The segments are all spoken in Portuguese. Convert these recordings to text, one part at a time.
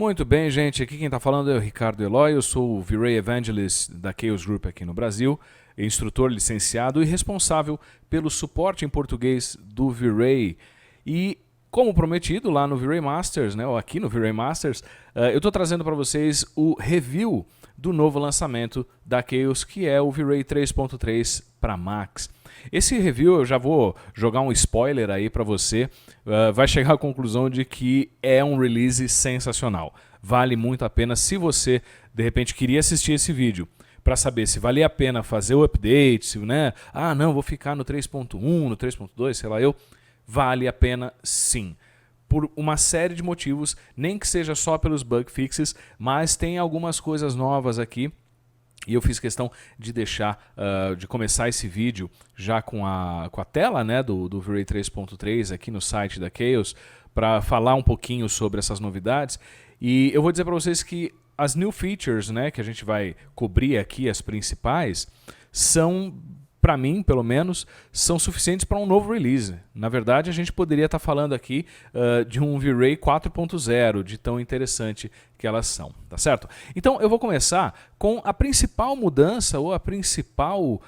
Muito bem, gente. Aqui quem está falando é o Ricardo Eloy. Eu sou o V-Ray Evangelist da Chaos Group aqui no Brasil, instrutor licenciado e responsável pelo suporte em português do V-Ray. E, como prometido lá no V-Ray Masters, né, ou aqui no V-Ray Masters, eu estou trazendo para vocês o review do novo lançamento da Chaos, que é o V-Ray 3.3 para Macs. Esse review, eu já vou jogar um spoiler aí para você, vai chegar à conclusão de que é um release sensacional. Vale muito a pena se você, de repente, queria assistir esse vídeo para saber se valia a pena fazer o update, se, né? Ah, não, vou ficar no 3.1, no 3.2, sei lá eu. Vale a pena sim. Por uma série de motivos, nem que seja só pelos bug fixes, mas tem algumas coisas novas aqui. E eu fiz questão de deixar, de começar esse vídeo já com a tela, né, do V-Ray 3.3 aqui no site da Chaos, para falar um pouquinho sobre essas novidades. E eu vou dizer para vocês que as new features, né, que a gente vai cobrir aqui, as principais, são, para mim, pelo menos, são suficientes para um novo release. Na verdade, a gente poderia estar falando aqui de um V-Ray 4.0, de tão interessante que elas são, tá certo? Então, eu vou começar com a principal mudança, ou a principal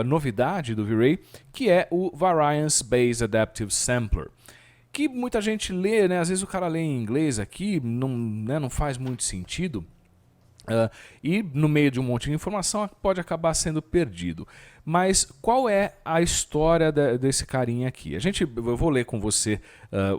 novidade do V-Ray, que é o Variance Based Adaptive Sampler. Que muita gente lê, né? Às vezes o cara lê em inglês aqui, não faz muito sentido. E no meio de um monte de informação pode acabar sendo perdido. Mas qual é a história desse carinha aqui? Eu vou ler com você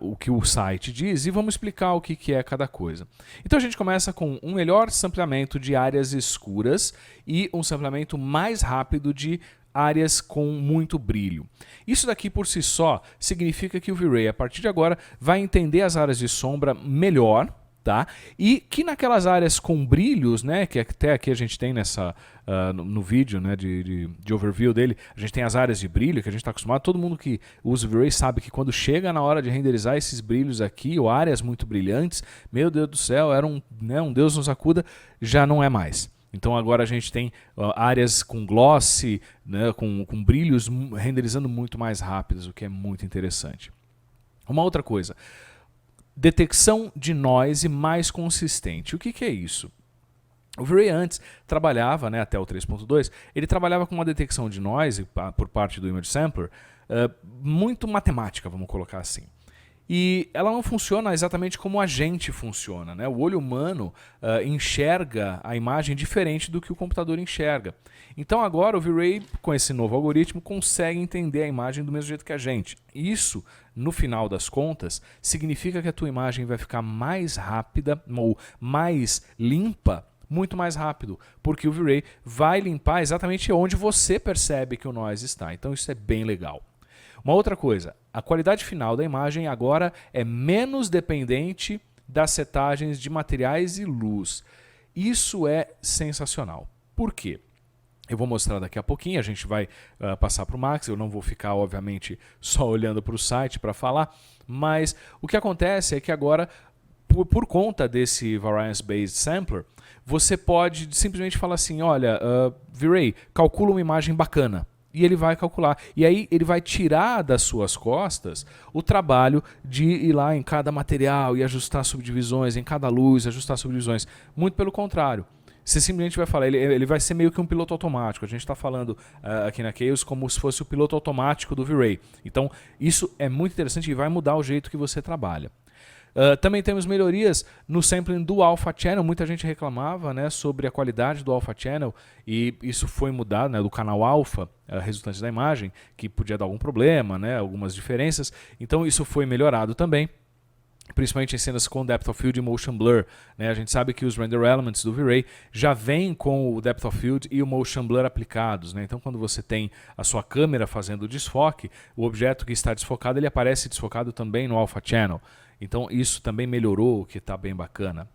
o que o site diz e vamos explicar o que é cada coisa. Então a gente começa com um melhor sampleamento de áreas escuras e um sampleamento mais rápido de áreas com muito brilho. Isso daqui por si só significa que o V-Ray a partir de agora vai entender as áreas de sombra melhor. Tá? E que naquelas áreas com brilhos, né, que até aqui a gente tem no vídeo, né, de overview dele, a gente tem as áreas de brilho que a gente está acostumado. Todo mundo que usa o V-Ray sabe que quando chega na hora de renderizar esses brilhos aqui, ou áreas muito brilhantes, meu Deus do céu, era um Deus nos acuda, já não é mais. Então agora a gente tem áreas com gloss, né, com brilhos renderizando muito mais rápidos, o que é muito interessante. Uma outra coisa. Detecção de noise mais consistente. O que é isso? O V-Ray antes trabalhava, né, até o 3.2, ele trabalhava com uma detecção de noise por parte do Image Sampler muito matemática, vamos colocar assim. E ela não funciona exatamente como a gente funciona, né? O olho humano enxerga a imagem diferente do que o computador enxerga. Então agora o V-Ray, com esse novo algoritmo, consegue entender a imagem do mesmo jeito que a gente. Isso, no final das contas, significa que a tua imagem vai ficar mais rápida ou mais limpa, muito mais rápido, porque o V-Ray vai limpar exatamente onde você percebe que o noise está. Então isso é bem legal. Uma outra coisa, a qualidade final da imagem agora é menos dependente das setagens de materiais e luz. Isso é sensacional. Por quê? Eu vou mostrar daqui a pouquinho, a gente vai passar para o Max, eu não vou ficar, obviamente, só olhando para o site para falar, mas o que acontece é que agora, por conta desse Variance Based Sampler, você pode simplesmente falar assim, olha, V-Ray, calcula uma imagem bacana. E ele vai calcular. E aí ele vai tirar das suas costas o trabalho de ir lá em cada material e ajustar subdivisões, em cada luz, ajustar subdivisões. Muito pelo contrário. Você simplesmente vai falar, ele vai ser meio que um piloto automático. A gente está falando aqui na Chaos como se fosse o piloto automático do V-Ray. Então isso é muito interessante e vai mudar o jeito que você trabalha. Também temos melhorias no sampling do Alpha Channel. Muita gente reclamava, né, sobre a qualidade do Alpha Channel e isso foi mudado, né, do canal Alpha, resultante da imagem, que podia dar algum problema, né, algumas diferenças. Então isso foi melhorado também, principalmente em cenas com Depth of Field e Motion Blur. Né? A gente sabe que os Render Elements do V-Ray já vêm com o Depth of Field e o Motion Blur aplicados. Né? Então quando você tem a sua câmera fazendo o desfoque, o objeto que está desfocado ele aparece desfocado também no Alpha Channel. Então isso também melhorou, o que está bem bacana.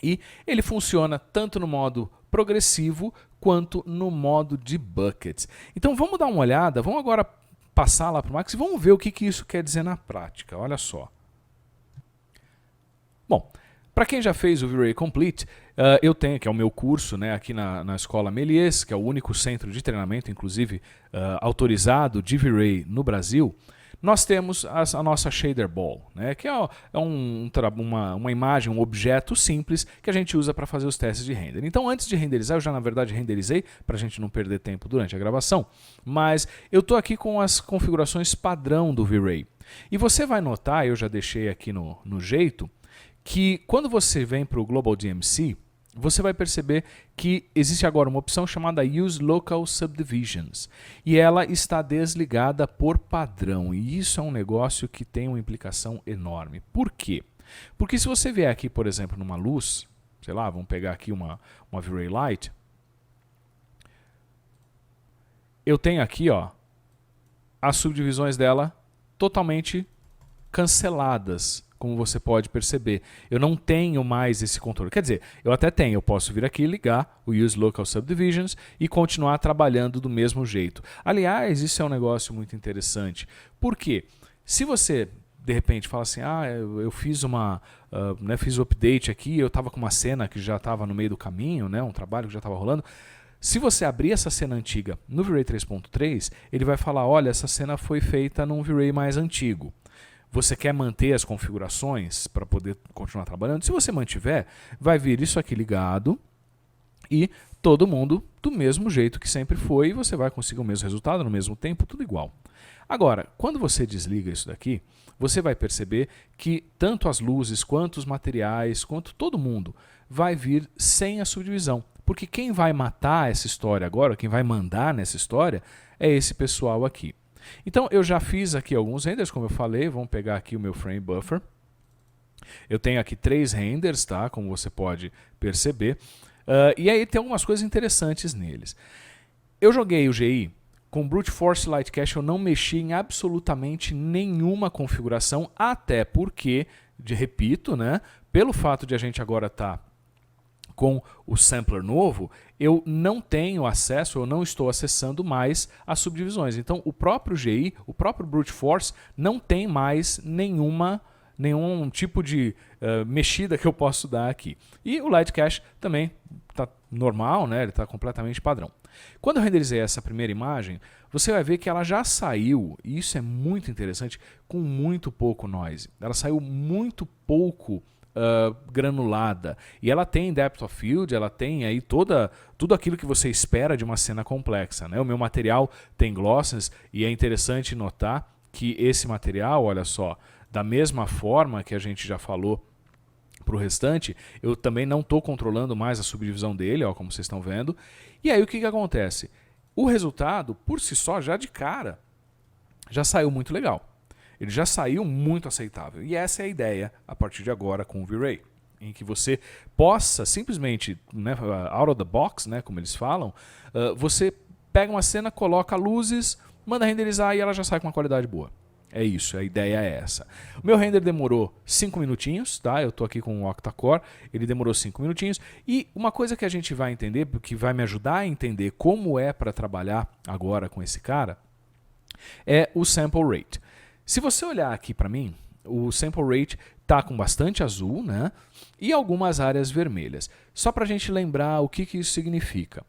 E ele funciona tanto no modo progressivo quanto no modo de buckets. Então vamos dar uma olhada, vamos agora passar lá para o Max e vamos ver o que isso quer dizer na prática. Olha só. Bom, para quem já fez o V-Ray Complete, eu tenho, que é o meu curso, né, aqui na Escola Méliès, que é o único centro de treinamento, inclusive autorizado de V-Ray no Brasil. nós temos a nossa shader ball, né, que é uma imagem, um objeto simples que a gente usa para fazer os testes de render. Então, antes de renderizar, eu já na verdade renderizei, para a gente não perder tempo durante a gravação, mas eu estou aqui com as configurações padrão do V-Ray. E você vai notar, eu já deixei aqui no jeito, que quando você vem para o Global DMC, você vai perceber que existe agora uma opção chamada Use Local Subdivisions. E ela está desligada por padrão. E isso é um negócio que tem uma implicação enorme. Por quê? Porque se você vier aqui, por exemplo, numa luz, sei lá, vamos pegar aqui uma V-Ray Light. Eu tenho aqui, ó, as subdivisões dela totalmente canceladas, como você pode perceber. Eu não tenho mais esse controle. Quer dizer, eu até tenho, eu posso vir aqui, ligar o Use Local Subdivisions e continuar trabalhando do mesmo jeito. Aliás, isso é um negócio muito interessante. Por quê? Se você, de repente, fala assim, eu fiz fiz o update aqui, eu estava com uma cena que já estava no meio do caminho, né, um trabalho que já estava rolando. Se você abrir essa cena antiga no V-Ray 3.3, ele vai falar, olha, essa cena foi feita num V-Ray mais antigo. Você quer manter as configurações para poder continuar trabalhando? Se você mantiver, vai vir isso aqui ligado e todo mundo do mesmo jeito que sempre foi e você vai conseguir o mesmo resultado no mesmo tempo, tudo igual. Agora, quando você desliga isso daqui, você vai perceber que tanto as luzes, quanto os materiais, quanto todo mundo vai vir sem a subdivisão. Porque quem vai matar essa história agora, quem vai mandar nessa história, é esse pessoal aqui. Então, eu já fiz aqui alguns renders, como eu falei, vamos pegar aqui o meu frame buffer. Eu tenho aqui 3 renders, tá? Como você pode perceber. E aí tem algumas coisas interessantes neles. Eu joguei o GI com Brute Force Light Cache, eu não mexi em absolutamente nenhuma configuração, até porque, repito, né, pelo fato de a gente agora estar com o sampler novo, eu não tenho acesso, eu não estou acessando mais as subdivisões. Então, o próprio GI, o próprio Brute Force, não tem mais nenhum tipo de mexida que eu posso dar aqui. E o Light Cache também está normal, né? Ele está completamente padrão. Quando eu renderizei essa primeira imagem, você vai ver que ela já saiu, e isso é muito interessante, com muito pouco noise. Ela saiu muito pouco granulada. E ela tem depth of field, ela tem aí tudo aquilo que você espera de uma cena complexa, né? O meu material tem glosses e é interessante notar que esse material, olha só, da mesma forma que a gente já falou para o restante, eu também não estou controlando mais a subdivisão dele, ó, como vocês estão vendo. E aí o que acontece? O resultado, por si só, já de cara, já saiu muito legal. Ele já saiu muito aceitável. E essa é a ideia, a partir de agora, com o V-Ray. Em que você possa simplesmente, né, out of the box, né, como eles falam, você pega uma cena, coloca luzes, manda renderizar e ela já sai com uma qualidade boa. É isso, a ideia é essa. O meu render demorou 5 minutinhos, tá? Eu estou aqui com o octa-core, ele demorou 5 minutinhos. E uma coisa que a gente vai entender, que vai me ajudar a entender como é para trabalhar agora com esse cara, é o sample rate. Se você olhar aqui para mim, o sample rate está com bastante azul, né? E algumas áreas vermelhas. Só para a gente lembrar o que isso significa.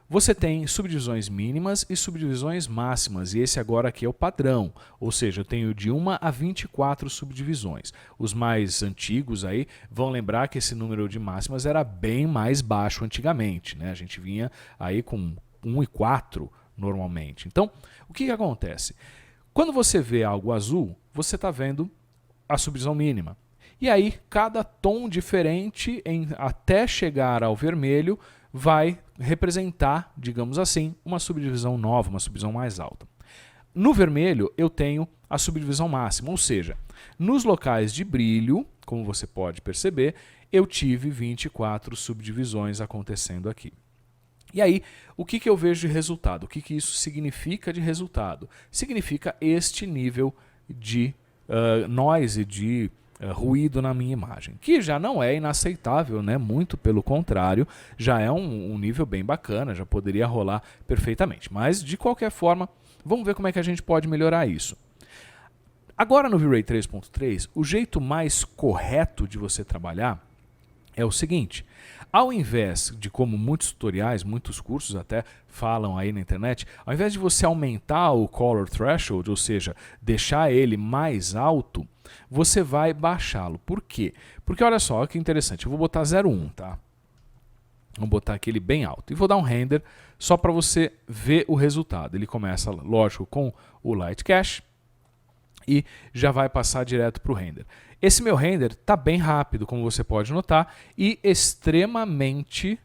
Você tem subdivisões mínimas e subdivisões máximas, e esse agora aqui é o padrão, ou seja, eu tenho de 1 a 24 subdivisões. Os mais antigos aí vão lembrar que esse número de máximas era bem mais baixo antigamente, né? A gente vinha aí com 1 e 4 normalmente. Então, o que acontece? Quando você vê algo azul, você está vendo a subdivisão mínima. E aí, cada tom diferente, até chegar ao vermelho, vai representar, digamos assim, uma subdivisão nova, uma subdivisão mais alta. No vermelho, eu tenho a subdivisão máxima, ou seja, nos locais de brilho, como você pode perceber, eu tive 24 subdivisões acontecendo aqui. E aí, o que eu vejo de resultado? O que isso significa de resultado? Significa este nível de noise, de ruído na minha imagem, que já não é inaceitável, né? Muito pelo contrário, já é um nível bem bacana, já poderia rolar perfeitamente. Mas, de qualquer forma, vamos ver como é que a gente pode melhorar isso. Agora no V-Ray 3.3, o jeito mais correto de você trabalhar é o seguinte: ao invés de, como muitos tutoriais, muitos cursos até falam aí na internet, ao invés de você aumentar o color threshold, ou seja, deixar ele mais alto, você vai baixá-lo. Por quê? Porque olha só que interessante, eu vou botar 0,1, tá? Vamos botar aquele bem alto. E vou dar um render só para você ver o resultado. Ele começa, lógico, com o Light Cache e já vai passar direto para o render. Esse meu render está bem rápido, como você pode notar, e extremamente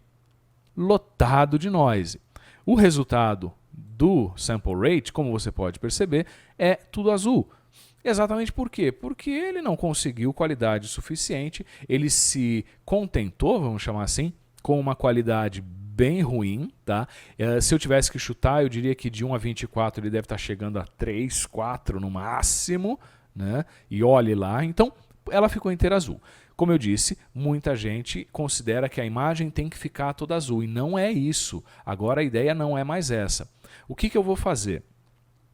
lotado de noise. O resultado do sample rate, como você pode perceber, é tudo azul. Exatamente por quê? Porque ele não conseguiu qualidade suficiente, ele se contentou, vamos chamar assim, com uma qualidade bem ruim, tá? Se eu tivesse que chutar, eu diria que de 1 a 24 ele deve estar chegando a 3, 4 no máximo, né? E olhe lá, então ela ficou inteira azul. Como eu disse, muita gente considera que a imagem tem que ficar toda azul, e não é isso. Agora a ideia não é mais essa. O que eu vou fazer?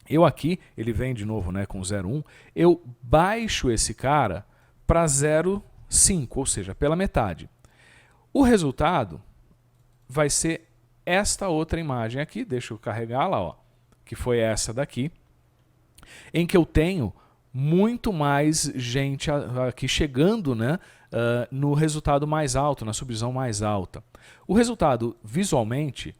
Eu aqui, ele vem de novo, né, com 0,1, eu baixo esse cara para 0,5, ou seja, pela metade. O resultado vai ser esta outra imagem aqui, deixa eu carregá-la, ó, que foi essa daqui, em que eu tenho muito mais gente aqui chegando, né, no resultado mais alto, na subdivisão mais alta. O resultado visualmente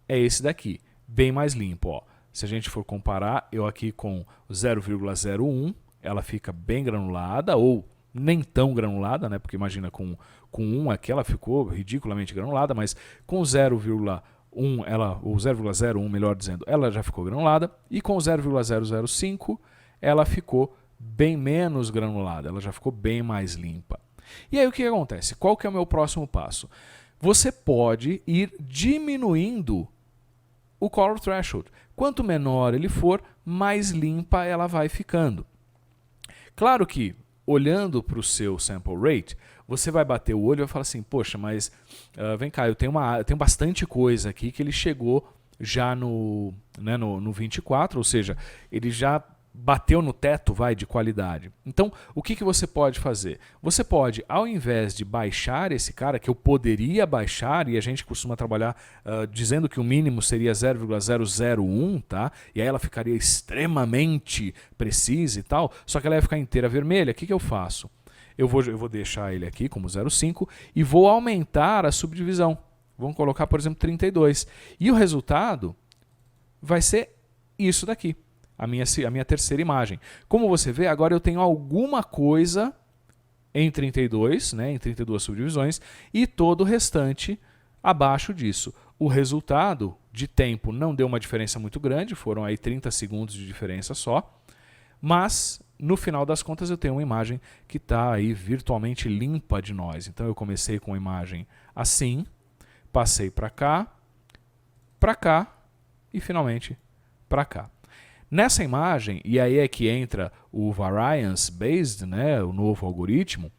é esse daqui, bem mais limpo. Ó. Se a gente for comparar, eu aqui com 0,01, ela fica bem granulada, ou nem tão granulada, né? Porque imagina com 1 aqui ela ficou ridiculamente granulada, mas com 0,1, ou 0,01 melhor dizendo, ela já ficou granulada, e com 0,005 ela ficou bem menos granulada, ela já ficou bem mais limpa. E aí o que acontece? Qual que é o meu próximo passo? Você pode ir diminuindo o color threshold. Quanto menor ele for, mais limpa ela vai ficando. Claro que, olhando para o seu sample rate, você vai bater o olho e vai falar assim, poxa, mas vem cá, eu tenho bastante coisa aqui que ele chegou já no 24, ou seja, ele já bateu no teto, de qualidade. Então, o que você pode fazer? Você pode, ao invés de baixar esse cara, que eu poderia baixar, e a gente costuma trabalhar dizendo que o mínimo seria 0,001, tá? E aí ela ficaria extremamente precisa e tal, só que ela ia ficar inteira vermelha. O que eu faço? Eu vou deixar ele aqui como 0,5 e vou aumentar a subdivisão. Vamos colocar, por exemplo, 32. E o resultado vai ser isso daqui. A minha terceira imagem. Como você vê, agora eu tenho alguma coisa em 32, né, em 32 subdivisões, e todo o restante abaixo disso. O resultado de tempo não deu uma diferença muito grande, foram aí 30 segundos de diferença só, mas no final das contas eu tenho uma imagem que está aí virtualmente limpa de noise. Então eu comecei com a imagem assim, passei para cá e finalmente para cá. Nessa imagem, e aí é que entra o Variance Based, né, o novo algoritmo,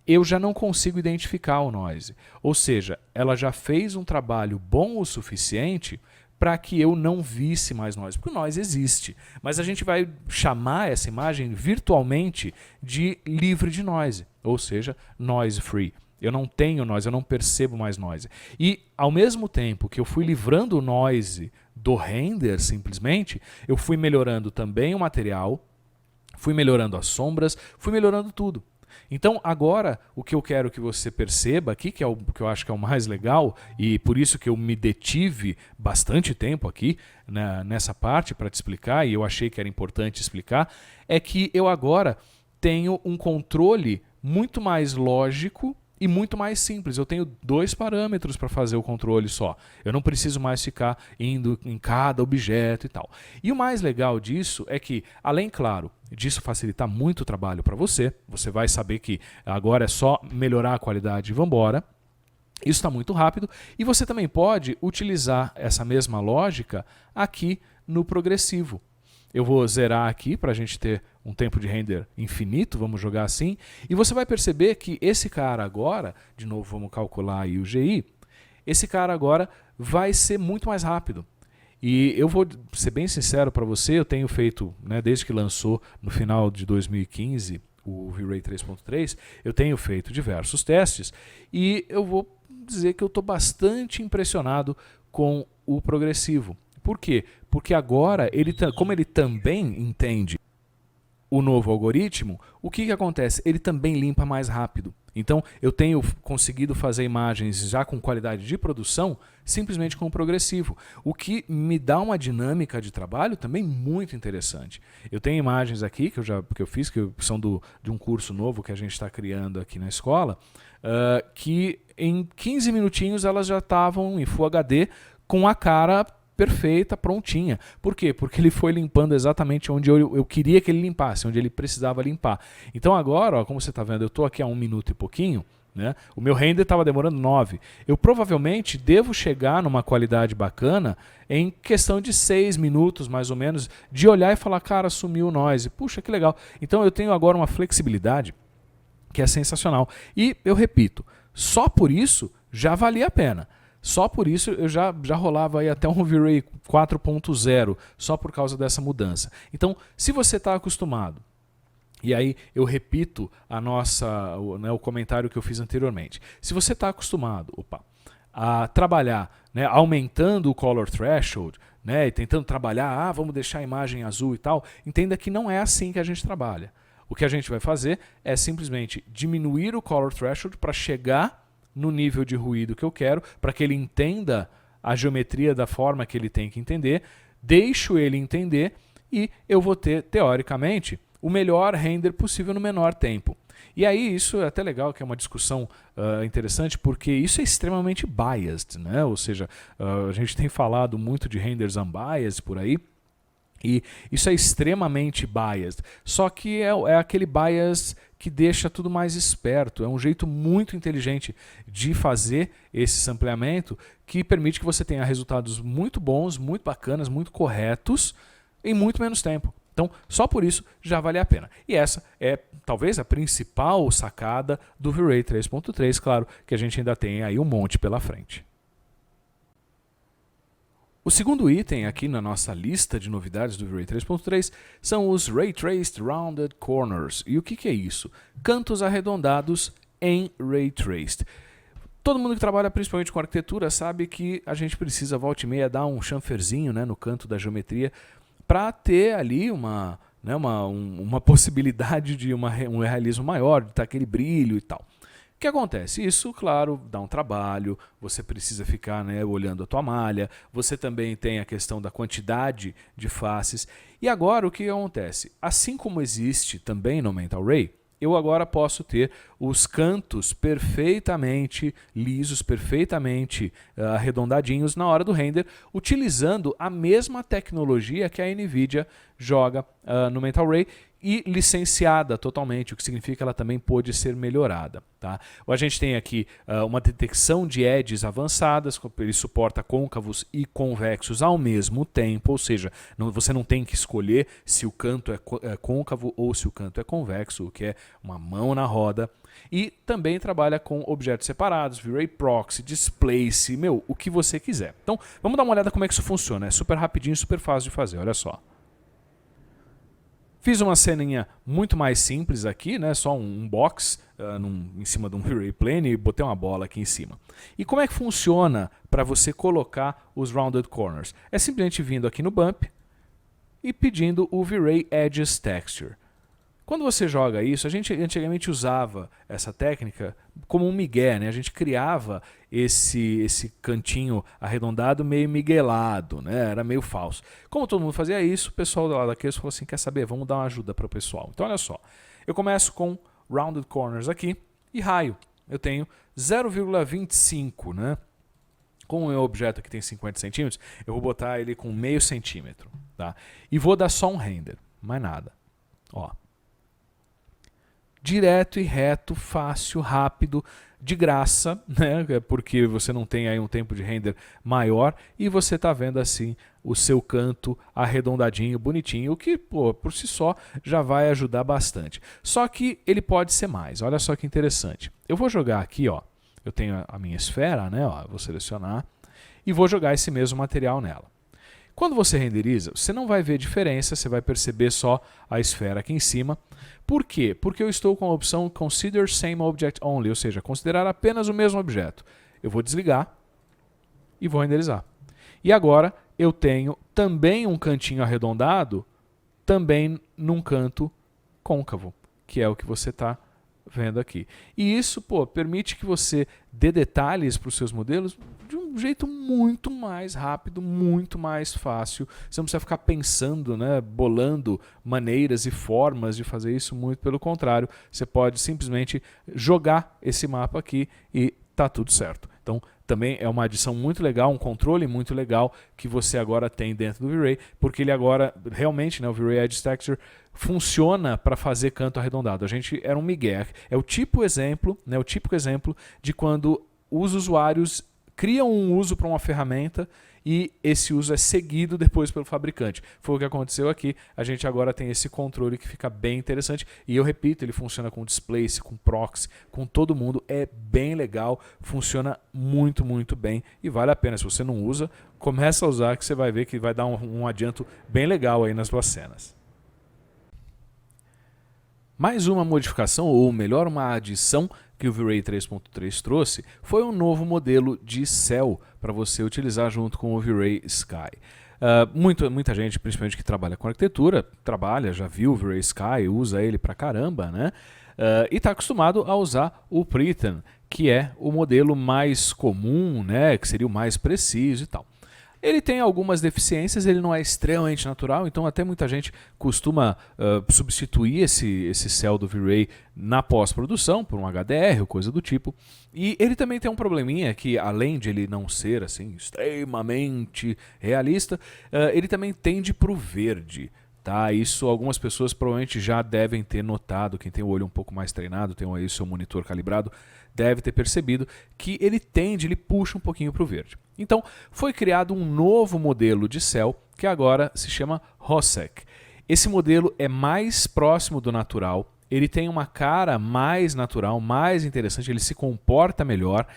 eu já não consigo identificar o noise. Ou seja, ela já fez um trabalho bom o suficiente para que eu não visse mais noise, porque o noise existe. Mas a gente vai chamar essa imagem virtualmente de livre de noise, ou seja, noise free. Eu não tenho noise, eu não percebo mais noise. E ao mesmo tempo que eu fui livrando o noise do render, simplesmente, eu fui melhorando também o material, fui melhorando as sombras, fui melhorando tudo. Então, agora, o que eu quero que você perceba aqui, que é o que eu acho que é o mais legal, e por isso que eu me detive bastante tempo aqui, né, nessa parte para te explicar, e eu achei que era importante explicar, é que eu agora tenho um controle muito mais lógico e muito mais simples. Eu tenho 2 parâmetros para fazer o controle só. Eu não preciso mais ficar indo em cada objeto e tal. E o mais legal disso é que, além, claro, disso facilitar muito o trabalho para você, você vai saber que agora é só melhorar a qualidade e vambora. Isso está muito rápido. E você também pode utilizar essa mesma lógica aqui no progressivo. Eu vou zerar aqui para a gente ter um tempo de render infinito, vamos jogar assim. E você vai perceber que esse cara agora, de novo vamos calcular aí o GI, esse cara agora vai ser muito mais rápido. E eu vou ser bem sincero para você, eu tenho feito, né, desde que lançou no final de 2015 o V-Ray 3.3, eu tenho feito diversos testes e eu vou dizer que eu estou bastante impressionado com o progressivo. Por quê? Porque agora, como ele também entende o novo algoritmo, o que acontece? Ele também limpa mais rápido. Então, eu tenho conseguido fazer imagens já com qualidade de produção simplesmente com o progressivo, o que me dá uma dinâmica de trabalho também muito interessante. Eu tenho imagens aqui que eu fiz, que são de um curso novo que a gente está criando aqui na escola, que em 15 minutinhos elas já estavam em Full HD com a cara perfeita, prontinha. Por quê? Porque ele foi limpando exatamente onde eu queria que ele limpasse, onde ele precisava limpar. Então agora, ó, como você está vendo, eu estou aqui a 1 minuto e pouquinho, né? O meu render estava demorando 9. Eu provavelmente devo chegar numa qualidade bacana em questão de 6 minutos, mais ou menos, de olhar e falar, cara, sumiu o noise. Puxa, que legal. Então eu tenho agora uma flexibilidade que é sensacional. E eu repito, só por isso já valia a pena. Só por isso eu já rolava aí até um V-Ray 4.0, só por causa dessa mudança. Então, se você está acostumado, e aí eu repito o comentário que eu fiz anteriormente, se você está acostumado a trabalhar, né, aumentando o color threshold, né, e tentando trabalhar, vamos deixar a imagem azul e tal, entenda que não é assim que a gente trabalha. O que a gente vai fazer é simplesmente diminuir o color threshold para chegar no nível de ruído que eu quero, para que ele entenda a geometria da forma que ele tem que entender, deixo ele entender e eu vou ter, teoricamente, o melhor render possível no menor tempo. E aí isso é até legal, que é uma discussão interessante, porque isso é extremamente biased, né? Ou seja, a gente tem falado muito de renders unbiased por aí, e isso é extremamente biased, só que é aquele bias que deixa tudo mais esperto. É um jeito muito inteligente de fazer esse sampleamento que permite que você tenha resultados muito bons, muito bacanas, muito corretos em muito menos tempo. Então, só por isso já vale a pena. E essa é talvez a principal sacada do V-Ray 3.3, claro que a gente ainda tem aí um monte pela frente. O segundo item aqui na nossa lista de novidades do V-Ray 3.3 são os Ray Traced Rounded Corners. E o que é isso? Cantos arredondados em Ray Traced. Todo mundo que trabalha principalmente com arquitetura sabe que a gente precisa, volta e meia, dar um chanferzinho, né, no canto da geometria para ter ali uma possibilidade de um realismo maior, de ter aquele brilho e tal. O que acontece? Isso, claro, dá um trabalho, você precisa ficar, né, olhando a tua malha, você também tem a questão da quantidade de faces. E agora o que acontece? Assim como existe também no Mental Ray, eu agora posso ter os cantos perfeitamente lisos, perfeitamente arredondadinhos na hora do render, utilizando a mesma tecnologia que a NVIDIA joga no Mental Ray, e licenciada totalmente, o que significa que ela também pode ser melhorada. Tá? A gente tem aqui uma detecção de edges avançadas, ele suporta côncavos e convexos ao mesmo tempo, ou seja, você não tem que escolher se o canto é côncavo ou se o canto é convexo, o que é uma mão na roda. E também trabalha com objetos separados, V-Ray Proxy, Displace, o que você quiser. Então, vamos dar uma olhada como é que isso funciona. É super rapidinho, super fácil de fazer, olha só. Fiz uma ceninha muito mais simples aqui, né? Só um box em cima de um V-Ray plane e botei uma bola aqui em cima. E como é que funciona para você colocar os Rounded Corners? É simplesmente vindo aqui no Bump e pedindo o V-Ray Edges Texture. Quando você joga isso, a gente antigamente usava essa técnica como um migué, né? A gente criava esse cantinho arredondado meio miguelado, né? Era meio falso. Como todo mundo fazia isso, o pessoal lá daqueles falou assim, quer saber, vamos dar uma ajuda para o pessoal. Então olha só, eu começo com Rounded Corners aqui e raio. Eu tenho 0,25, né? Como o meu objeto aqui tem 50 centímetros, eu vou botar ele com meio centímetro, tá? E vou dar só um render, mais nada. Ó. Direto e reto, fácil, rápido, de graça, né? Porque você não tem aí um tempo de render maior e você está vendo assim o seu canto arredondadinho, bonitinho, o que por si só já vai ajudar bastante. Só que ele pode ser mais, olha só que interessante. Eu vou jogar aqui, ó, eu tenho a minha esfera, né? Ó, vou selecionar e vou jogar esse mesmo material nela. Quando você renderiza, você não vai ver diferença, você vai perceber só a esfera aqui em cima. Por quê? Porque eu estou com a opção Consider Same Object Only, ou seja, considerar apenas o mesmo objeto. Eu vou desligar e vou renderizar. E agora eu tenho também um cantinho arredondado, também num canto côncavo, que é o que você está vendo aqui. E isso, permite que você dê detalhes para os seus modelos de um jeito muito mais rápido, muito mais fácil. Você não precisa ficar pensando, né, bolando maneiras e formas de fazer isso, muito pelo contrário. Você pode simplesmente jogar esse mapa aqui e tá tudo certo. Então, também é uma adição muito legal, um controle muito legal que você agora tem dentro do V-Ray, porque ele agora, realmente, né, o V-Ray Edge Texture funciona para fazer canto arredondado. A gente era um migué. É o típico exemplo de quando os usuários criam um uso para uma ferramenta e esse uso é seguido depois pelo fabricante. Foi o que aconteceu aqui. A gente agora tem esse controle que fica bem interessante. E eu repito, ele funciona com displace, com proxy, com todo mundo. É bem legal, funciona muito, muito bem e vale a pena. Se você não usa, começa a usar que você vai ver que vai dar um adianto bem legal aí nas suas cenas. Mais uma modificação, ou melhor, uma adição que o V-Ray 3.3 trouxe foi um novo modelo de céu para você utilizar junto com o V-Ray Sky. Muita gente, principalmente que trabalha com arquitetura, já viu o V-Ray Sky, usa ele pra caramba, né? E está acostumado a usar o Preton, que é o modelo mais comum, né? Que seria o mais preciso e tal. Ele tem algumas deficiências, ele não é extremamente natural, então até muita gente costuma substituir esse céu do V-Ray na pós-produção por um HDR ou coisa do tipo. E ele também tem um probleminha que, além de ele não ser assim extremamente realista, ele também tende para o verde. Tá, isso algumas pessoas provavelmente já devem ter notado, quem tem o olho um pouco mais treinado, tem aí o seu monitor calibrado, deve ter percebido que ele puxa um pouquinho para o verde. Então, foi criado um novo modelo de céu que agora se chama Hosek. Esse modelo é mais próximo do natural, ele tem uma cara mais natural, mais interessante, ele se comporta melhor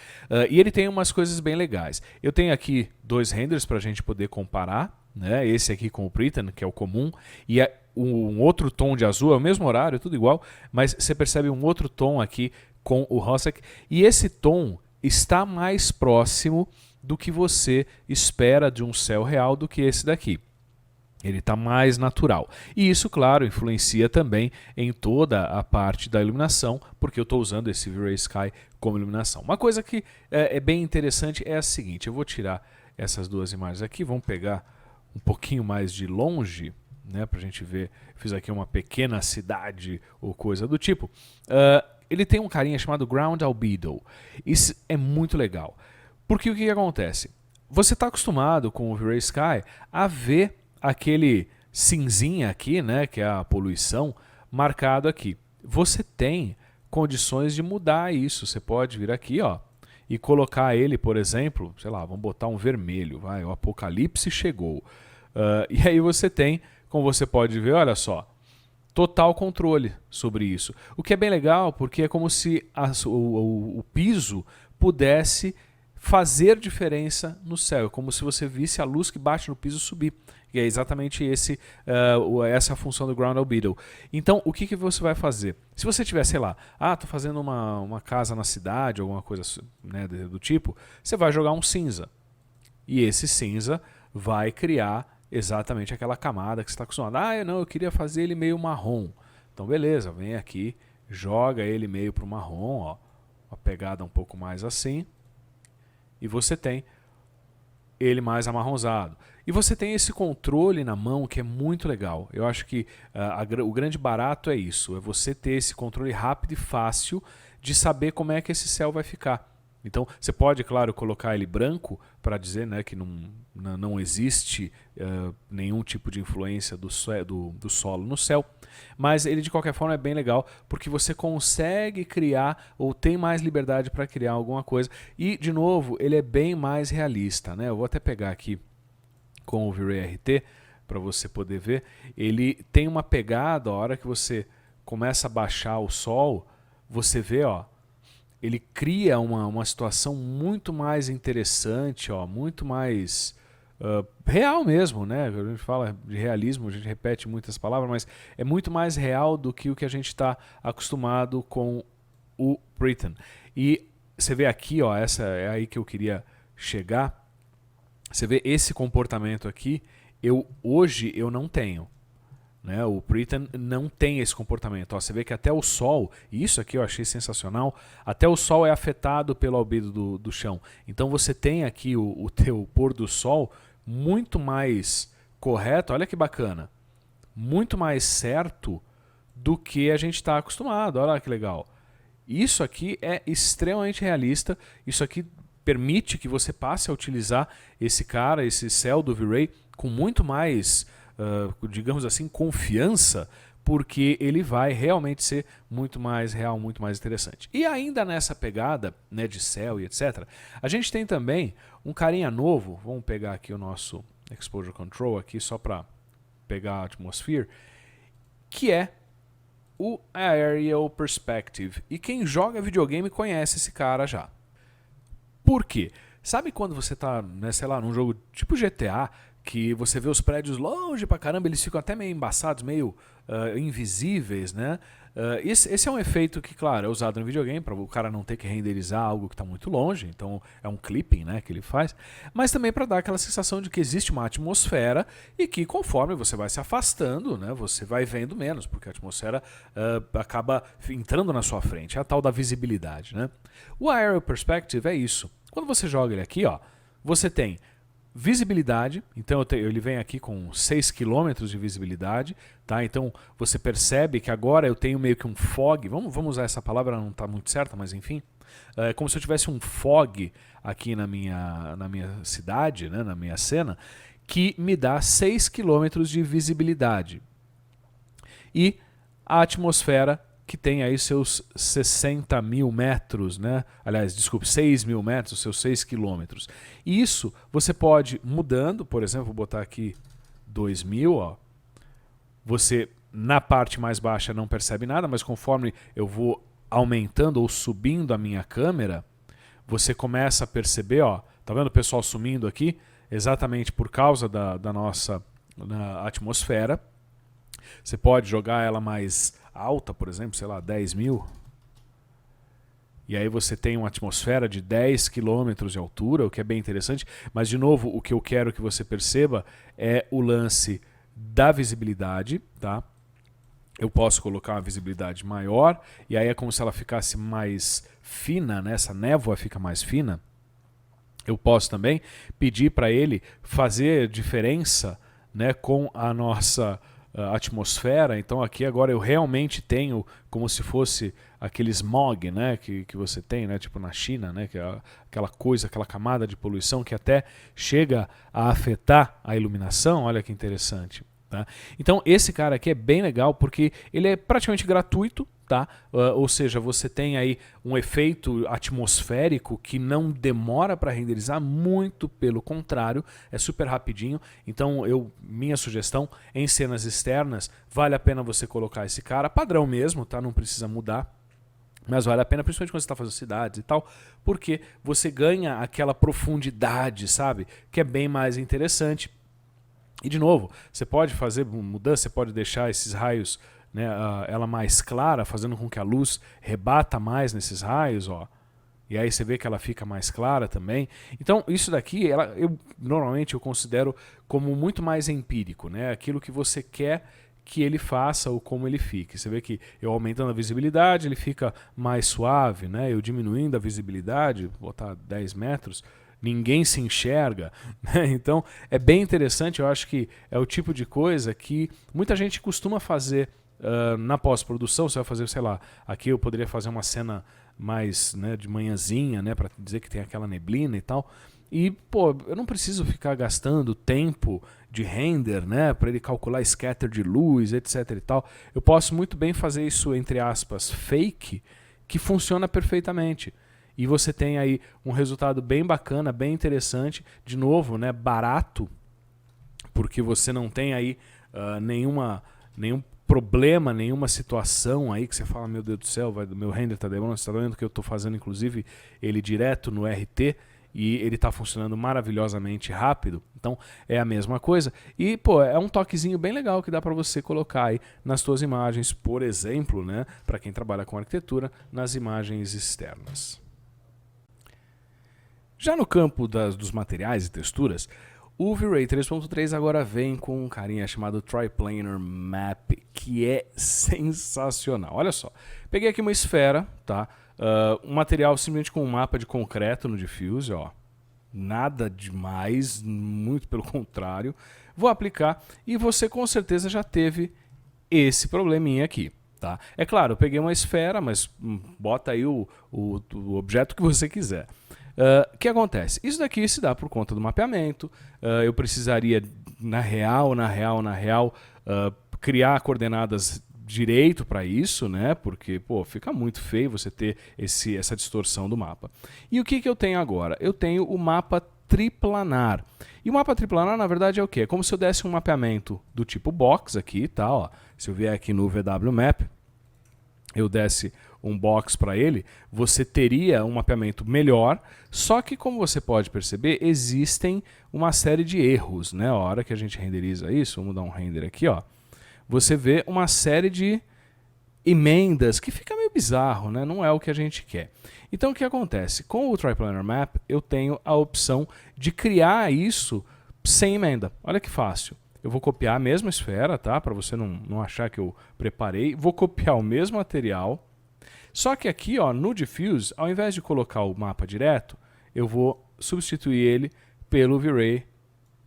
e ele tem umas coisas bem legais. Eu tenho aqui dois renders para a gente poder comparar, né? Esse aqui com o Preton, que é o comum, e um outro tom de azul, é o mesmo horário, tudo igual, mas você percebe um outro tom aqui com o Hosek, e esse tom está mais próximo do que você espera de um céu real do que esse daqui. Ele está mais natural. E isso, claro, influencia também em toda a parte da iluminação, porque eu estou usando esse V-Ray Sky como iluminação. Uma coisa que é bem interessante é a seguinte, eu vou tirar essas duas imagens aqui, vamos pegar um pouquinho mais de longe, né, para a gente ver. Fiz aqui uma pequena cidade ou coisa do tipo. Ele tem um carinha chamado Ground Albedo. Isso é muito legal. Porque o que acontece? Você está acostumado com o V-Ray Sky a ver aquele cinzinha aqui, né, que é a poluição, marcado aqui. Você tem condições de mudar isso. Você pode vir aqui, ó, e colocar ele, por exemplo, sei lá, vamos botar um vermelho, o apocalipse chegou. E aí você tem, como você pode ver, olha só, total controle sobre isso. O que é bem legal, porque é como se o piso pudesse fazer diferença no céu, é como se você visse a luz que bate no piso subir. E é exatamente essa a função do Ground Albedo. Então, o que você vai fazer? Se você tiver, sei lá, estou fazendo uma casa na cidade, alguma coisa, né, do tipo, você vai jogar um cinza. E esse cinza vai criar exatamente aquela camada que você está acostumado. Eu queria fazer ele meio marrom. Então, beleza, vem aqui, joga ele meio para o marrom, ó, uma pegada um pouco mais assim, e você tem ele mais amarronzado. E você tem esse controle na mão que é muito legal. Eu acho que o grande barato é isso, é você ter esse controle rápido e fácil de saber como é que esse céu vai ficar. Então, você pode, claro, colocar ele branco para dizer, né, que não existe nenhum tipo de influência do solo no céu, mas ele, de qualquer forma, é bem legal, porque você consegue criar ou tem mais liberdade para criar alguma coisa. E, de novo, ele é bem mais realista, né? Eu vou até pegar aqui com o V-Ray RT para você poder ver. Ele tem uma pegada, a hora que você começa a baixar o sol, você vê, ó, ele cria uma situação muito mais interessante, ó, muito mais real mesmo, né? A gente fala de realismo, a gente repete muitas palavras, mas é muito mais real do que o que a gente está acostumado com o Britain. E você vê aqui, ó, essa é aí que eu queria chegar. Você vê esse comportamento aqui, hoje eu não tenho. Né? O Britain não tem esse comportamento. Ó, você vê que até o Sol, e isso aqui eu achei sensacional, até o Sol é afetado pelo albedo do chão. Então você tem aqui o teu pôr do Sol muito mais correto, olha que bacana, muito mais certo do que a gente está acostumado. Olha que legal. Isso aqui é extremamente realista, isso aqui permite que você passe a utilizar esse cara, esse céu do V-Ray, com muito mais, digamos assim, confiança, porque ele vai realmente ser muito mais real, muito mais interessante. E ainda nessa pegada, né, de céu e etc., a gente tem também um carinha novo, vamos pegar aqui o nosso Exposure Control aqui só para pegar a Atmosphere, que é o Aerial Perspective. E quem joga videogame conhece esse cara já. Por quê? Sabe quando você tá, né, sei lá, num jogo tipo GTA, que você vê os prédios longe pra caramba, eles ficam até meio embaçados, meio invisíveis, né? Esse é um efeito que, claro, é usado no videogame para o cara não ter que renderizar algo que está muito longe, então é um clipping, né, que ele faz, mas também para dar aquela sensação de que existe uma atmosfera e que conforme você vai se afastando, né, você vai vendo menos, porque a atmosfera acaba entrando na sua frente, é a tal da visibilidade, né? O Aerial Perspective é isso. Quando você joga ele aqui, ó, você tem visibilidade, então ele vem aqui com 6 km de visibilidade, tá? Então você percebe que agora eu tenho meio que um fog, vamos usar essa palavra, não está muito certa, mas enfim, é como se eu tivesse um fog aqui na minha cidade, né, na minha cena, que me dá 6 km de visibilidade. E a atmosfera que tem aí seus 60 mil metros, né? Aliás, desculpe, 6 mil metros, seus 6 quilômetros. E isso você pode mudando, por exemplo, vou botar aqui 2000, ó. Você na parte mais baixa não percebe nada, mas conforme eu vou aumentando ou subindo a minha câmera, você começa a perceber, ó, tá vendo o pessoal sumindo aqui? Exatamente por causa da nossa atmosfera. Você pode jogar ela mais alta, por exemplo, sei lá, 10 mil. E aí você tem uma atmosfera de 10 km de altura, o que é bem interessante. Mas, de novo, o que eu quero que você perceba é o lance da visibilidade, tá? Eu posso colocar uma visibilidade maior, e aí é como se ela ficasse mais fina, né? Essa névoa fica mais fina. Eu posso também pedir para ele fazer diferença, né, com a nossa atmosfera. Então aqui agora eu realmente tenho como se fosse aquele smog, né, que você tem, né, tipo na China, né, que é aquela coisa, aquela camada de poluição que até chega a afetar a iluminação. Olha que interessante. Tá? Então esse cara aqui é bem legal porque ele é praticamente gratuito, tá? Ou seja, você tem aí um efeito atmosférico que não demora para renderizar, muito pelo contrário, é super rapidinho. Então minha sugestão, em cenas externas, vale a pena você colocar esse cara, padrão mesmo, tá? Não precisa mudar. Mas vale a pena, principalmente quando você está fazendo cidades e tal, porque você ganha aquela profundidade, sabe? Que é bem mais interessante. E de novo, você pode fazer mudança, você pode deixar esses raios, né, ela mais clara, fazendo com que a luz rebata mais nesses raios, ó. E aí você vê que ela fica mais clara também. Então isso daqui, normalmente eu considero como muito mais empírico, né? Aquilo que você quer que ele faça ou como ele fique. Você vê que eu aumentando a visibilidade, ele fica mais suave, né? Eu diminuindo a visibilidade, vou botar 10 metros, ninguém se enxerga, né? Então é bem interessante. Eu acho que é o tipo de coisa que muita gente costuma fazer na pós-produção. Você vai fazer, sei lá, aqui eu poderia fazer uma cena mais, né, de manhãzinha, né, para dizer que tem aquela neblina e tal. E, pô, eu não preciso ficar gastando tempo de render, né, para ele calcular scatter de luz, etc e tal. Eu posso muito bem fazer isso, entre aspas, fake, que funciona perfeitamente. E você tem aí um resultado bem bacana, bem interessante, de novo, né, barato, porque você não tem aí nenhum problema, nenhuma situação aí que você fala, meu Deus do céu, meu render está demorando, você está vendo que eu estou fazendo, inclusive, ele direto no RT, e ele está funcionando maravilhosamente rápido. Então é a mesma coisa. E pô, é um toquezinho bem legal que dá para você colocar aí nas suas imagens, por exemplo, né, para quem trabalha com arquitetura, nas imagens externas. Já no campo dos materiais e texturas, o V-Ray 3.3 agora vem com um carinha chamado Triplanar Map, que é sensacional. Olha só, peguei aqui uma esfera, tá? Um material simplesmente com um mapa de concreto no diffuse, ó. Nada demais, muito pelo contrário. Vou aplicar e você com certeza já teve esse probleminha aqui. Tá? É claro, eu peguei uma esfera, mas bota aí o objeto que você quiser. O que acontece? Isso daqui se dá por conta do mapeamento. Eu precisaria, na real, criar coordenadas direito para isso, né? Porque pô, fica muito feio você ter essa distorção do mapa. E o que eu tenho agora? Eu tenho o mapa triplanar. E o mapa triplanar, na verdade, é o quê? É como se eu desse um mapeamento do tipo box aqui, tá? Ó, se eu vier aqui no VW Map, eu desse um box para ele, você teria um mapeamento melhor, só que como você pode perceber, existem uma série de erros, né? A hora que a gente renderiza isso, vamos dar um render aqui, ó, você vê uma série de emendas que fica meio bizarro, né? Não é o que a gente quer. Então o que acontece? Com o Triplanar Map, eu tenho a opção de criar isso sem emenda. Olha que fácil. Eu vou copiar a mesma esfera, tá? Para você não achar que eu preparei. Vou copiar o mesmo material. Só que aqui, ó, no Diffuse, ao invés de colocar o mapa direto, eu vou substituir ele pelo V-Ray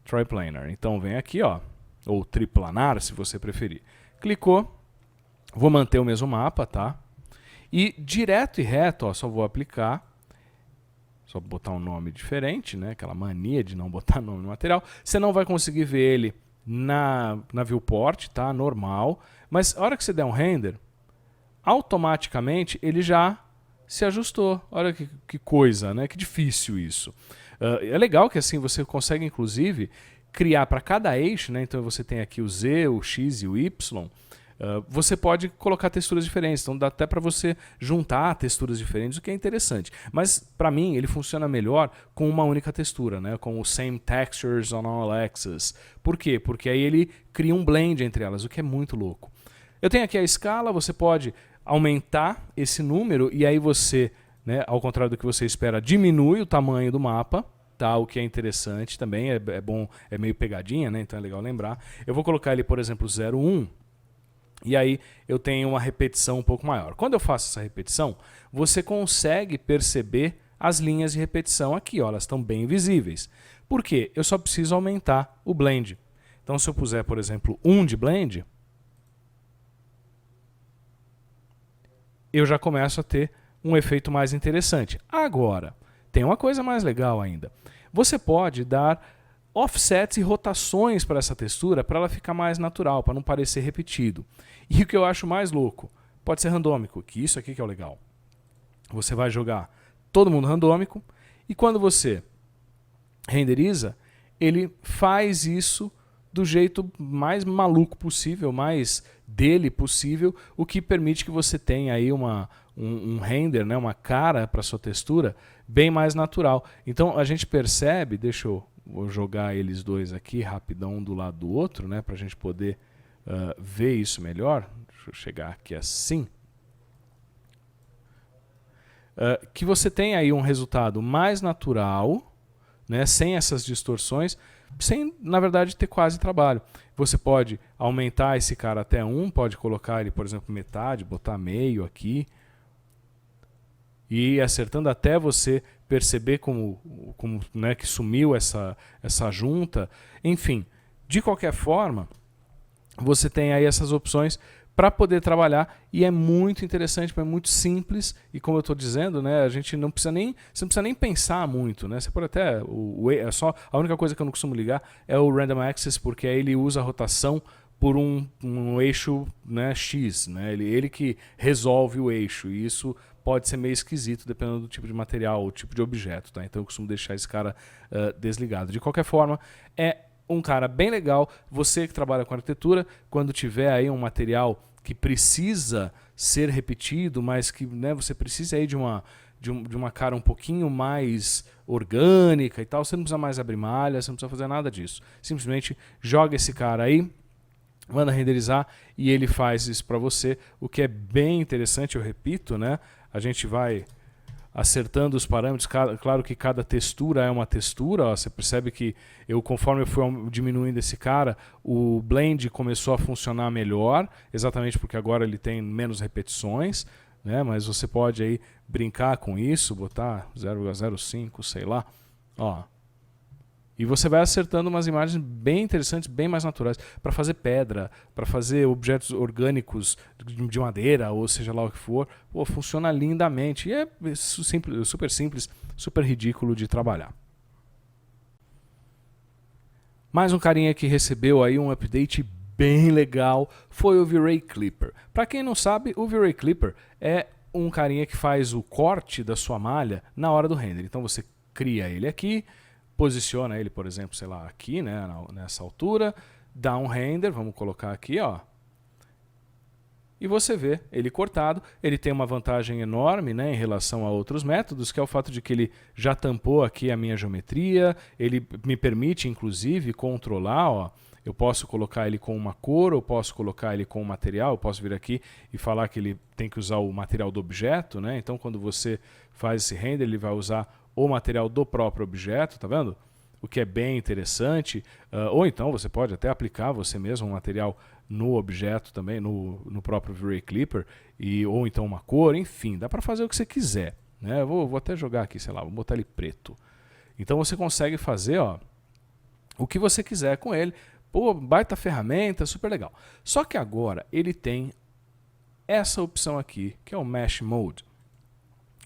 Triplanar. Então vem aqui, ó, ou triplanar, se você preferir. Clicou, vou manter o mesmo mapa, tá? E direto e reto, ó, só vou aplicar. Só botar um nome diferente, né? Aquela mania de não botar nome no material. Você não vai conseguir ver ele na viewport, tá? Normal. Mas a hora que você der um render, automaticamente ele já se ajustou. Olha que coisa, né? Que difícil isso. É legal que assim você consegue, inclusive, criar para cada eixo, né? Então você tem aqui o Z, o X e o Y. Você pode colocar texturas diferentes, então dá até para você juntar texturas diferentes, o que é interessante. Mas para mim ele funciona melhor com uma única textura, né? Com o Same Textures on All Axes. Por quê? Porque aí ele cria um blend entre elas, o que é muito louco. Eu tenho aqui a escala, você pode aumentar esse número e aí você, né, ao contrário do que você espera, diminui o tamanho do mapa. Tá, o que é interessante também, é bom, é meio pegadinha, né? Então é legal lembrar. Eu vou colocar ele, por exemplo, 0,1. E aí eu tenho uma repetição um pouco maior. Quando eu faço essa repetição, você consegue perceber as linhas de repetição aqui, ó, elas estão bem visíveis. Por quê? Eu só preciso aumentar o blend. Então se eu puser, por exemplo, 1 de blend, eu já começo a ter um efeito mais interessante. Agora, tem uma coisa mais legal ainda. Você pode dar offsets e rotações para essa textura para ela ficar mais natural, para não parecer repetido. E o que eu acho mais louco, pode ser randômico, que isso aqui que é o legal. Você vai jogar todo mundo randômico e quando você renderiza, ele faz isso do jeito mais maluco possível, mais dele possível, o que permite que você tenha aí um render, né, uma cara para sua textura bem mais natural. Então a gente percebe, vou jogar eles dois aqui rapidão um do lado do outro, né, para a gente poder ver isso melhor. Deixa eu chegar aqui assim. Que você tem aí um resultado mais natural, né, sem essas distorções, sem, na verdade, ter quase trabalho. Você pode aumentar esse cara até 1, pode colocar ele, por exemplo, metade, botar meio aqui, e ir acertando até você perceber como né, que sumiu essa junta. Enfim, de qualquer forma, você tem aí essas opções para poder trabalhar e é muito interessante, é muito simples e como eu estou dizendo, né, a gente não precisa nem, você não precisa nem pensar muito, né? Você pode até é só a única coisa que eu não costumo ligar é o Random Access, porque aí ele usa a rotação por um eixo, né, X, né? Ele que resolve o eixo e isso pode ser meio esquisito dependendo do tipo de material, o tipo de objeto, tá? Então eu costumo deixar esse cara desligado. De qualquer forma, é um cara bem legal. Você que trabalha com arquitetura, quando tiver aí um material que precisa ser repetido, mas que, né, você precisa aí de de uma cara um pouquinho mais orgânica e tal, você não precisa mais abrir malha, você não precisa fazer nada disso. Simplesmente joga esse cara aí, manda renderizar e ele faz isso para você, o que é bem interessante, eu repito, né? A gente vai acertando os parâmetros, claro que cada textura é uma textura, ó, você percebe que conforme eu fui diminuindo esse cara, o blend começou a funcionar melhor, exatamente porque agora ele tem menos repetições, né? Mas você pode aí brincar com isso, botar 0,05, sei lá, ó. E você vai acertando umas imagens bem interessantes, bem mais naturais, para fazer pedra, para fazer objetos orgânicos de madeira, ou seja lá o que for. Pô, funciona lindamente. E é super simples, super ridículo de trabalhar. Mais um carinha que recebeu aí um update bem legal foi o V-Ray Clipper. Para quem não sabe, o V-Ray Clipper é um carinha que faz o corte da sua malha na hora do render. Então você cria ele aqui, posiciona ele, por exemplo, sei lá, aqui, né, nessa altura, dá um render, vamos colocar aqui, ó. E você vê ele cortado. Ele tem uma vantagem enorme, né, em relação a outros métodos, que é o fato de que ele já tampou aqui a minha geometria, ele me permite, inclusive, controlar, ó. Eu posso colocar ele com uma cor, eu posso colocar ele com um material, eu posso vir aqui e falar que ele tem que usar o material do objeto, né? Então, quando você faz esse render, ele vai usar o material do próprio objeto, tá vendo? O que é bem interessante. Ou então você pode até aplicar você mesmo um material no objeto também, no próprio V-Ray Clipper, ou então uma cor, enfim, dá para fazer o que você quiser, né? Eu vou até jogar aqui, sei lá, vou botar ele preto. Então você consegue fazer, ó, o que você quiser com ele. Pô, baita ferramenta, super legal. Só que agora ele tem essa opção aqui, que é o Mesh Mode.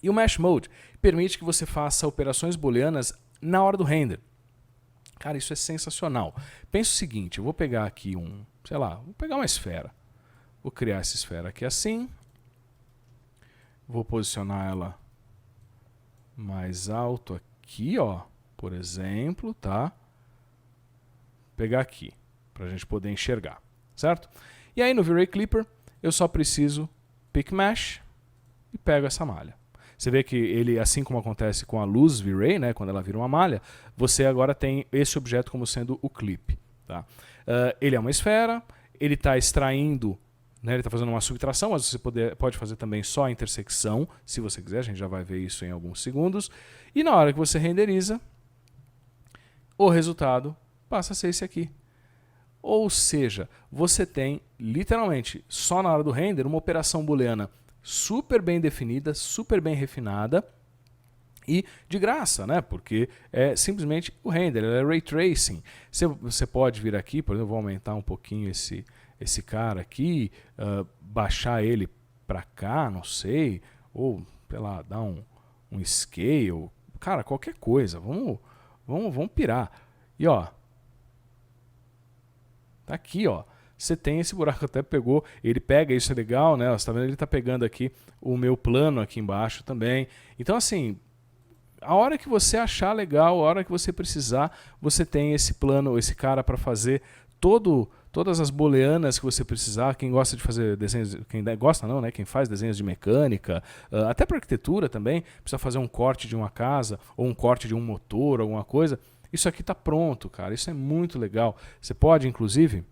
E o Mesh Mode permite que você faça operações booleanas na hora do render. Cara, isso é sensacional. Pensa o seguinte, eu vou pegar aqui vou pegar uma esfera. Vou criar essa esfera aqui assim. Vou posicionar ela mais alto aqui, ó, por exemplo, tá? Pegar aqui, para a gente poder enxergar, certo? E aí no V-Ray Clipper, eu só preciso Pick Mesh e pego essa malha. Você vê que ele, assim como acontece com a luz V-Ray, né, quando ela vira uma malha, você agora tem esse objeto como sendo o clip. Tá? Ele é uma esfera, ele está extraindo, né, ele está fazendo uma subtração, mas você pode fazer também só a intersecção, se você quiser, a gente já vai ver isso em alguns segundos. E na hora que você renderiza, o resultado passa a ser esse aqui. Ou seja, você tem, literalmente, só na hora do render, uma operação booleana super bem definida, super bem refinada e de graça, né? Porque é simplesmente o render, é Ray Tracing. Você pode vir aqui, por exemplo, eu vou aumentar um pouquinho esse cara aqui, baixar ele para cá, não sei, ou, sei lá, dar um scale, cara, qualquer coisa, vamos pirar. E ó, tá aqui, ó. Você tem esse buraco, até pegou, ele pega, isso é legal, né? Você tá vendo? Ele tá pegando aqui o meu plano aqui embaixo também. Então, assim, a hora que você achar legal, a hora que você precisar, você tem esse plano, esse cara para fazer todas as booleanas que você precisar. Quem gosta de fazer desenhos, quem gosta não, né? Quem faz desenhos de mecânica, até para arquitetura também, precisa fazer um corte de uma casa ou um corte de um motor, alguma coisa. Isso aqui tá pronto, cara. Isso é muito legal. Você pode, inclusive,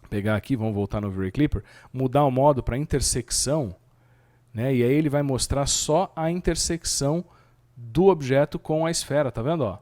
pegar aqui, vamos voltar no V-Ray Clipper, mudar o modo para intersecção, né? E aí ele vai mostrar só a intersecção do objeto com a esfera, tá vendo? Ó?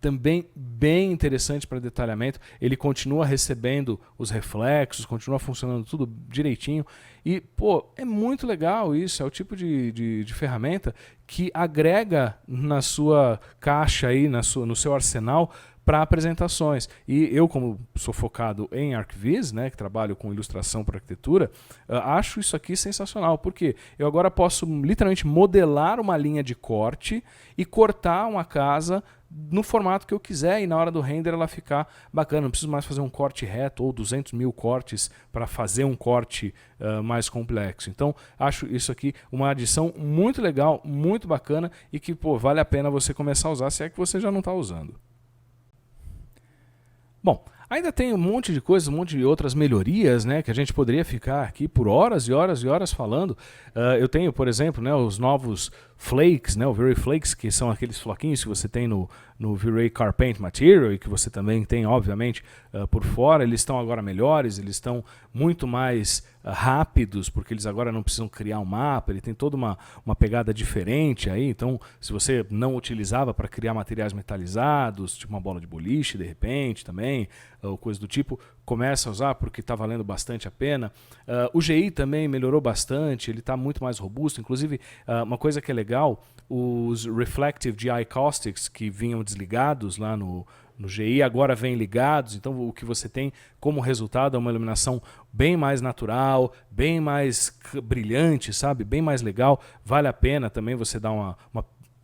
Também bem interessante para detalhamento. Ele continua recebendo os reflexos, continua funcionando tudo direitinho. E, pô, é muito legal isso. É o tipo de ferramenta que agrega na sua caixa, aí, no seu arsenal, para apresentações. E eu, como sou focado em ArcViz, né, que trabalho com ilustração para arquitetura, acho isso aqui sensacional, porque eu agora posso literalmente modelar uma linha de corte e cortar uma casa no formato que eu quiser, e na hora do render ela ficar bacana. Não preciso mais fazer um corte reto ou 200 mil cortes para fazer um corte mais complexo. Então, acho isso aqui uma adição muito legal, muito bacana, e que, pô, vale a pena você começar a usar, se é que você já não está usando. Bom, Ainda tem um monte de coisas, um monte de outras melhorias, né, que a gente poderia ficar aqui por horas e horas e horas falando. Eu tenho, por exemplo, né, os novos Flakes, né, o V-Ray Flakes, que são aqueles floquinhos que você tem no V-Ray Car Paint Material e que você também tem, obviamente, por fora. Eles estão agora melhores, eles estão muito mais rápidos, porque eles agora não precisam criar um mapa, ele tem toda uma pegada diferente aí. Então, se você não utilizava para criar materiais metalizados, tipo uma bola de boliche, de repente, também, ou coisa do tipo, começa a usar porque está valendo bastante a pena. O GI também melhorou bastante, ele está muito mais robusto. Inclusive, uma coisa que é legal, os Reflective GI Caustics que vinham desligados lá no GI agora vêm ligados, então o que você tem como resultado é uma iluminação bem mais natural, bem mais brilhante, sabe? Bem mais legal. Vale a pena também você dar uma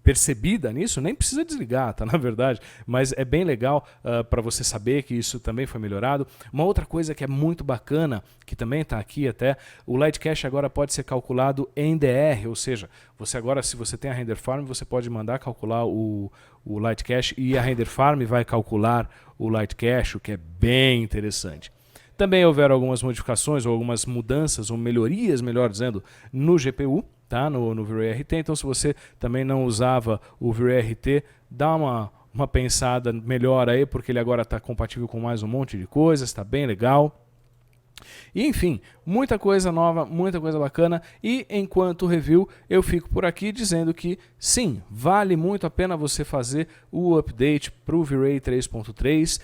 percebida nisso, nem precisa desligar, tá, na verdade, mas é bem legal para você saber que isso também foi melhorado. Uma outra coisa que é muito bacana, que também está aqui até, o Light Cache agora pode ser calculado em DR, ou seja, você agora, se você tem a Render Farm, você pode mandar calcular o Light Cache e a Render Farm vai calcular o Light Cache, o que é bem interessante. Também houveram algumas modificações ou algumas mudanças ou melhorias, melhor dizendo, no GPU, tá? no V-Ray RT. Então, se você também não usava o V-Ray RT, dá uma pensada melhor aí, porque ele agora está compatível com mais um monte de coisas, está bem legal. E, enfim, muita coisa nova, muita coisa bacana. E enquanto review, eu fico por aqui dizendo que sim, vale muito a pena você fazer o update para o V-Ray 3.3.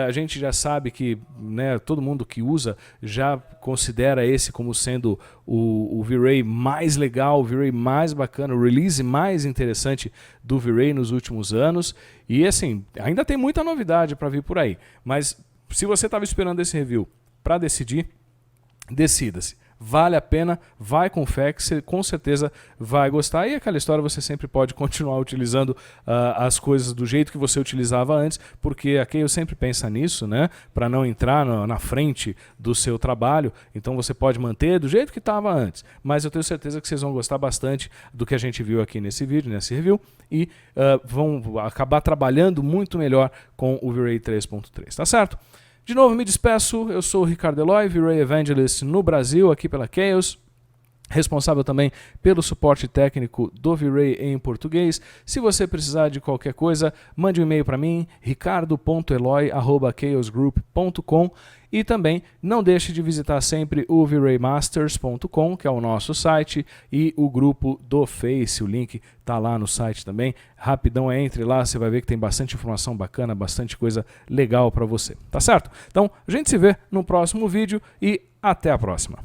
A gente já sabe que, né, todo mundo que usa já considera esse como sendo o V-Ray mais legal, o V-Ray mais bacana, o release mais interessante do V-Ray nos últimos anos. E assim, ainda tem muita novidade para vir por aí. Mas se você estava esperando esse review para decidir, decida-se. Vale a pena, vai com fé que você com certeza vai gostar. E aquela história, você sempre pode continuar utilizando as coisas do jeito que você utilizava antes, porque aqui eu sempre penso nisso, né? Para não entrar na frente do seu trabalho. Então você pode manter do jeito que estava antes. Mas eu tenho certeza que vocês vão gostar bastante do que a gente viu aqui nesse vídeo, nesse review, e vão acabar trabalhando muito melhor com o V-Ray 3.3, tá certo? De novo, me despeço, eu sou o Ricardo Eloy, V-Ray Evangelist no Brasil, aqui pela Chaos, responsável também pelo suporte técnico do V-Ray em português. Se você precisar de qualquer coisa, mande um e-mail para mim, ricardo.eloy@chaosgroup.com, e também não deixe de visitar sempre o vraymasters.com, que é o nosso site, e o grupo do Face, o link está lá no site também. Rapidão, entre lá, você vai ver que tem bastante informação bacana, bastante coisa legal para você, tá certo? Então, a gente se vê no próximo vídeo e até a próxima.